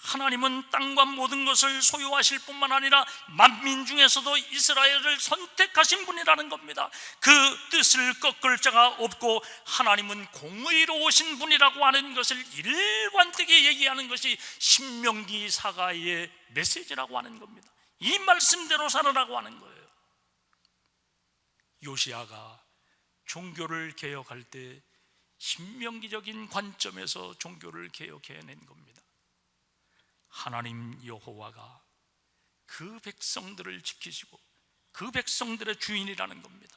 하나님은 땅과 모든 것을 소유하실 뿐만 아니라 만민 중에서도 이스라엘을 선택하신 분이라는 겁니다. 그 뜻을 꺾을 자가 없고 하나님은 공의로우신 분이라고 하는 것을 일관되게 얘기하는 것이 신명기 사가의 메시지라고 하는 겁니다. 이 말씀대로 살아라고 하는 거예요. 요시야가 종교를 개혁할 때 신명기적인 관점에서 종교를 개혁해낸 겁니다. 하나님 여호와가 그 백성들을 지키시고 그 백성들의 주인이라는 겁니다.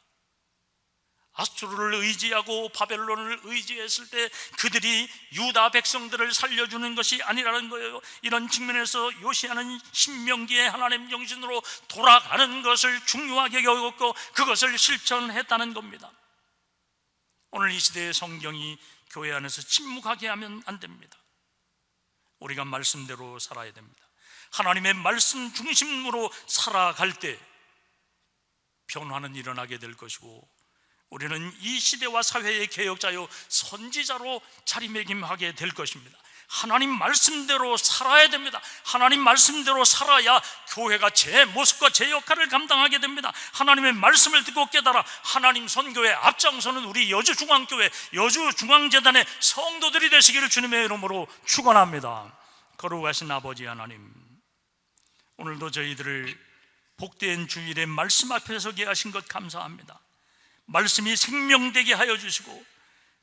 아수르를 의지하고 바벨론을 의지했을 때 그들이 유다 백성들을 살려주는 것이 아니라는 거예요. 이런 측면에서 요시야는 신명기의 하나님 정신으로 돌아가는 것을 중요하게 여겼고 그것을 실천했다는 겁니다. 오늘 이 시대의 성경이 교회 안에서 침묵하게 하면 안 됩니다. 우리가 말씀대로 살아야 됩니다. 하나님의 말씀 중심으로 살아갈 때 변화는 일어나게 될 것이고 우리는 이 시대와 사회의 개혁자요 선지자로 자리매김하게 될 것입니다. 하나님 말씀대로 살아야 됩니다. 하나님 말씀대로 살아야 교회가 제 모습과 제 역할을 감당하게 됩니다. 하나님의 말씀을 듣고 깨달아 하나님 선교에 앞장서는 우리 여주중앙교회, 여주중앙재단의 성도들이 되시기를 주님의 이름으로 축원합니다. 거룩하신 아버지 하나님, 오늘도 저희들을 복된 주일에 말씀 앞에 서게 하신 것 감사합니다. 말씀이 생명되게 하여 주시고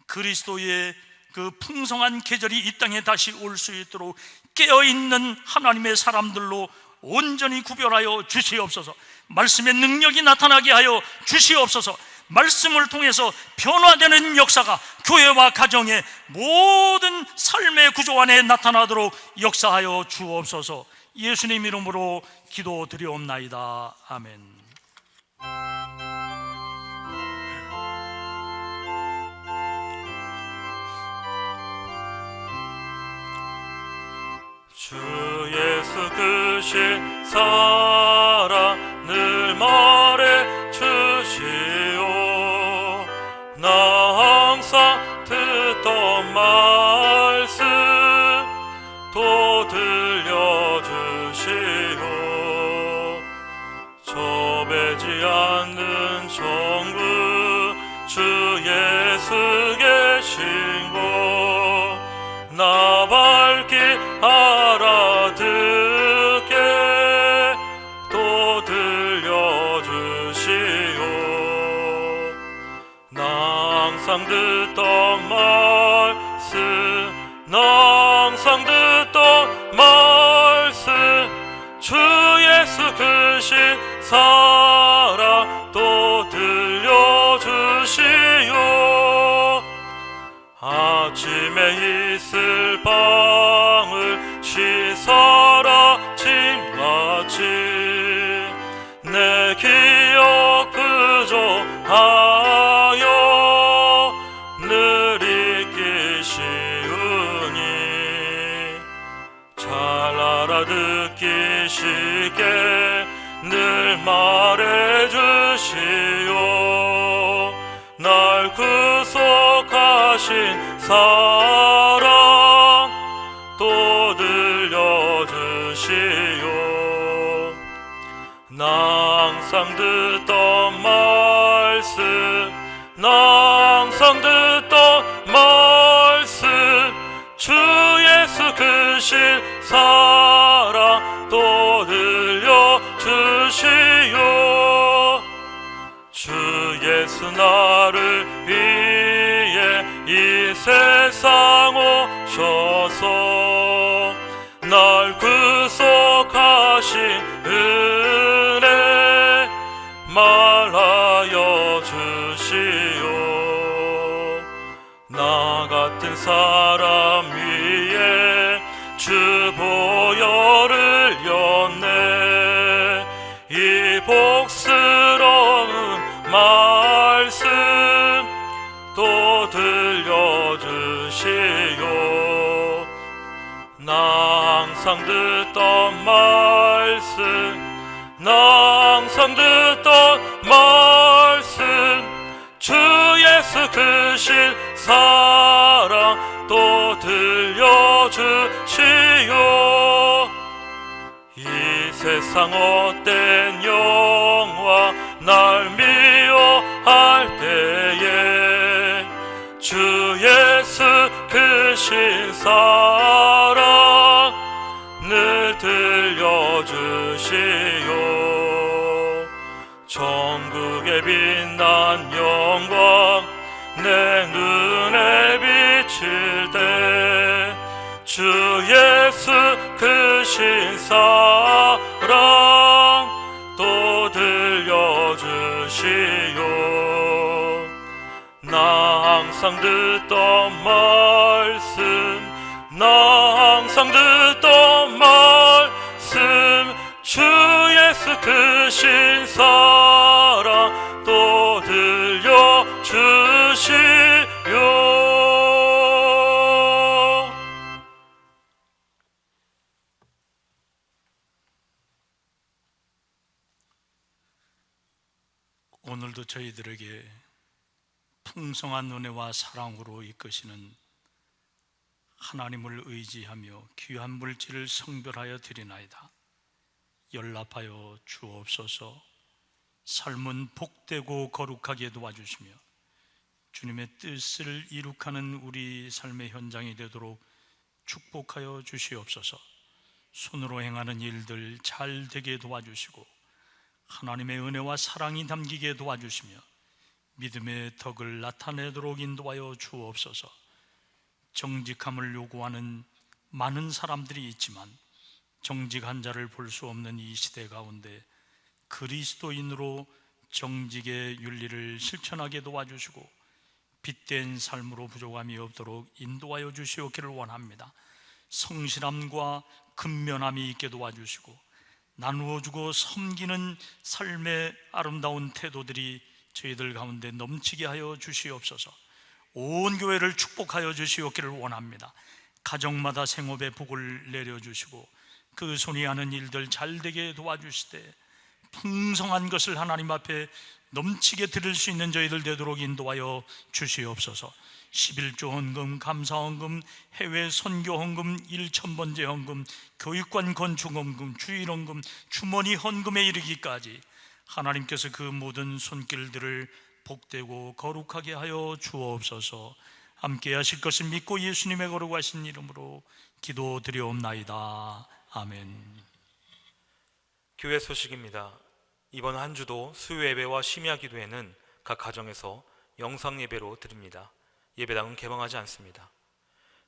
그리스도의 그 풍성한 계절이 이 땅에 다시 올 수 있도록 깨어있는 하나님의 사람들로 온전히 구별하여 주시옵소서. 말씀의 능력이 나타나게 하여 주시옵소서. 말씀을 통해서 변화되는 역사가 교회와 가정의 모든 삶의 구조 안에 나타나도록 역사하여 주옵소서. 예수님 이름으로 기도드리옵나이다. 아멘. 주 예수 그 사랑을 말해 주시오. 나 항상 듣던 말씀 또 들려주시오. 좁지 않는 정부 주 예수 계신 곳 나 밝히 알아듣게 또 들려주시오. 나 항상 듣던 말씀 나 항상 듣던 말씀 주 예수 크신 사랑 또 들려주시오. 아침에 있을 방을 씻어라 짐같이 내 기억 부족하여 늘 잊기 쉬우니 잘 알아듣기 쉽게 늘 말해주시오. 날 구속하신 사랑 또 들려주시오. 나 항상 듣던 말씀 나 항상 듣던 말씀 주 예수 크신 사랑 또 들려주시오. 주 예수 나를 위해 이 세상 오셔서 날 구속하신 은혜 말하여 주시오. 나 같은 사람 위에 주 보혈을 였네. 이 복스러운 말씀 또 들려주시오. 나 항상 듣던 말씀 나 항상 듣던 말씀 주 예수 크신 사랑 또 들려주시오. 이 세상 헛된 영화 날 미워할 때에 주 예수 크신 사랑 늘 들려주시오. 천국의 빛난 영광 내 눈에 비칠 때 주 예수 크신 사랑 또 들려주시오. 나 항상 듣던 말씀 나 항상 듣던 말씀 주 예수 크신 사랑 또 들려주시오. 오늘도 저희들에게 풍성한 은혜와 사랑으로 이끄시는 하나님을 의지하며 귀한 물질을 성별하여 드리나이다. 연락하여 주옵소서. 삶은 복되고 거룩하게 도와주시며 주님의 뜻을 이룩하는 우리 삶의 현장이 되도록 축복하여 주시옵소서. 손으로 행하는 일들 잘 되게 도와주시고 하나님의 은혜와 사랑이 담기게 도와주시며 믿음의 덕을 나타내도록 인도하여 주옵소서. 정직함을 요구하는 많은 사람들이 있지만 정직한 자를 볼 수 없는 이 시대 가운데 그리스도인으로 정직의 윤리를 실천하게 도와주시고 빛된 삶으로 부족함이 없도록 인도하여 주시옵기를 원합니다. 성실함과 근면함이 있게 도와주시고 나누어주고 섬기는 삶의 아름다운 태도들이 저희들 가운데 넘치게 하여 주시옵소서. 온 교회를 축복하여 주시옵기를 원합니다. 가정마다 생업의 복을 내려주시고 그 손이 하는 일들 잘되게 도와주시되 풍성한 것을 하나님 앞에 넘치게 드릴 수 있는 저희들 되도록 인도하여 주시옵소서. 11조 헌금, 감사 헌금, 해외 선교 헌금, 1000번째 헌금, 교육관 건축 헌금, 주일 헌금, 주머니 헌금에 이르기까지 하나님께서 그 모든 손길들을 복되고 거룩하게 하여 주옵소서. 함께 하실 것을 믿고 예수님의 거룩하신 이름으로 기도드리옵나이다. 아멘. 교회 소식입니다. 이번 한 주도 수요 예배와 심야 기도회는 각 가정에서 영상 예배로 드립니다. 예배당은 개방하지 않습니다.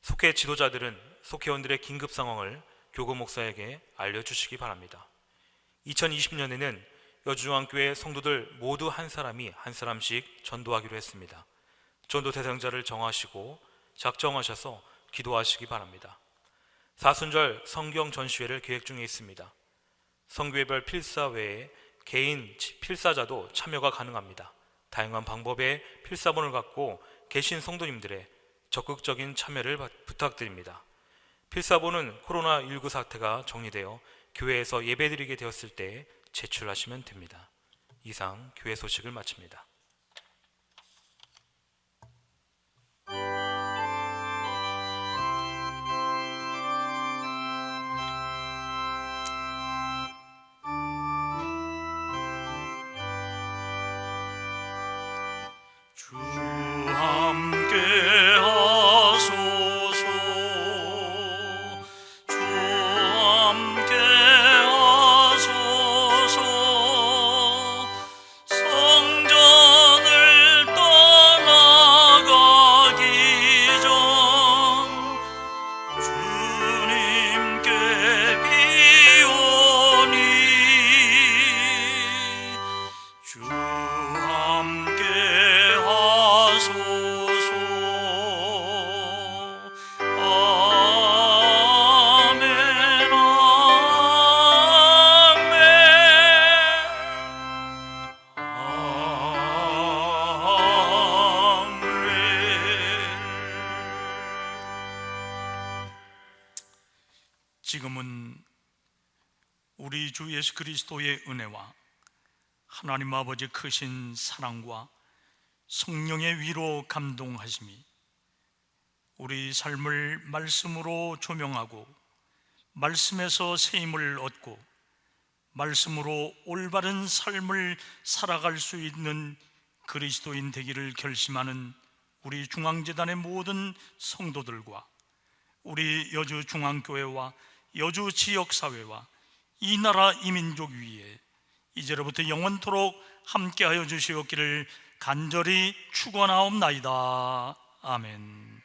속회 지도자들은 속회원들의 긴급 상황을 교구 목사에게 알려주시기 바랍니다. 2020년에는 여주중앙교회 성도들 모두 한 사람이 한 사람씩 전도하기로 했습니다. 전도 대상자를 정하시고 작정하셔서 기도하시기 바랍니다. 사순절 성경 전시회를 계획 중에 있습니다. 성교회별 필사 외에 개인 필사자도 참여가 가능합니다. 다양한 방법의 필사본을 갖고 계신 성도님들의 적극적인 참여를 부탁드립니다. 필사본은 코로나19 사태가 정리되어 교회에서 예배드리게 되었을 때 제출하시면 됩니다. 이상 교회 소식을 마칩니다. 주 함께 하소서. 주 함께 하소서. 성전을 떠나가기 전 주님께 비오니 주 함께 하소서. 아멘. 지금은 우리 주 예수 그리스도의 은혜와 하나님 아버지 크신 사랑과 성령의 위로 감동하심이 우리 삶을 말씀으로 조명하고 말씀에서 새 힘을 얻고 말씀으로 올바른 삶을 살아갈 수 있는 그리스도인 되기를 결심하는 우리 중앙재단의 모든 성도들과 우리 여주 중앙교회와 여주 지역사회와 이 나라 이민족 위에 이제로부터 영원토록 함께하여 주시옵기를 간절히 축원하옵나이다. 아멘.